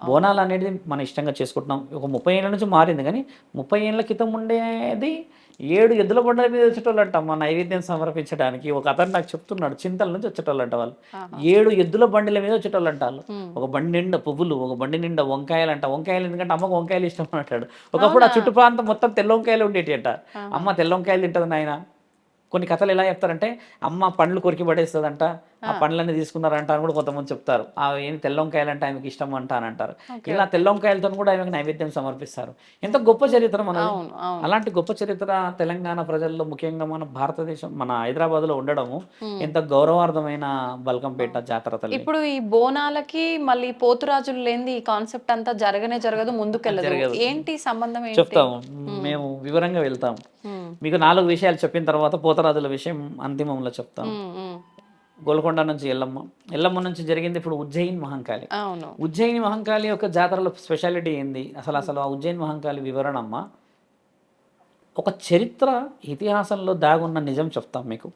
బోనాలు అనేది మన ఇష్టంగా చేసుకుంటున్నాం. ఒక 30 ఏళ్ల నుంచి మారింది కానీ 30 ఏళ్ల క్రితం ఉండేది 7 ఎద్దుల బండ్ల మీద వచ్చేటోళ్ళంట అమ్మ నైవేద్యం సమర్పించడానికి. ఒక అతను నాకు చెప్తున్నాడు, చింతల నుంచి వచ్చేటోళ్ళంట వాళ్ళు. 7 ఎద్దుల బండిల మీద వచ్చేటోళ్ళంట వాళ్ళు. ఒక బండి నిండా పువ్వులు, ఒక బండి నిండా వంకాయలంట. వంకాయలు ఎందుకంటే అమ్మకు వంకాయలు ఇష్టం అంటాడు. ఒకప్పుడు ఆ చుట్టు ప్రాంతం మొత్తం తెల్ల వంకాయలు ఉండేటి అంట. అమ్మ తెల్ల వంకాయలు తింటది నాయన. కొన్ని కథలు ఎలా చెప్తారంటే అమ్మ పండ్లు కొరికి పడేస్తుందంట, ఆ పండ్లన్నీ తీసుకున్నారంట అని కూడా కొంతమంది చెప్తారు. ఏం తెల్ల వంకాయలు అంటే ఆమెకి ఇష్టం అంట అని అంటారు. ఇలా తెల్ల వంకాయలతో కూడా ఆమెకు నైవేద్యం సమర్పిస్తారు. ఎంత గొప్ప చరిత్ర మనది. అలాంటి గొప్ప చరిత్ర తెలంగాణ ప్రజల్లో, ముఖ్యంగా మన భారతదేశం, మన హైదరాబాద్ లో ఉండడము ఎంత గౌరవార్థమైన బల్కంపేట జాతర తల్లి. ఇప్పుడు ఈ బోనాలకి మళ్ళీ పోతురాజులు లేనిది ఈ కాన్సెప్ట్ అంతా జరగదు, ముందుకెళ్ళదు. ఏంటి సంబంధం? చెప్తాము, మేము వివరంగా వెళ్తాం. మీకు 4 విషయాలు చెప్పిన తర్వాత పోతరాజుల విషయం అంతిమంలో చెప్తాం. గోల్కొండ నుంచి ఎల్లమ్మ నుంచి జరిగింది ఇప్పుడు ఉజ్జయిని మహంకాళి. ఉజ్జయిని మహంకాళి యొక్క జాతరలో స్పెషాలిటీ ఏంది అసలు ఆ ఉజ్జయిని మహంకాళి వివరణమ్మ. ఒక చరిత్ర ఇతిహాసంలో దాగున్న నిజం చెప్తాం మీకు.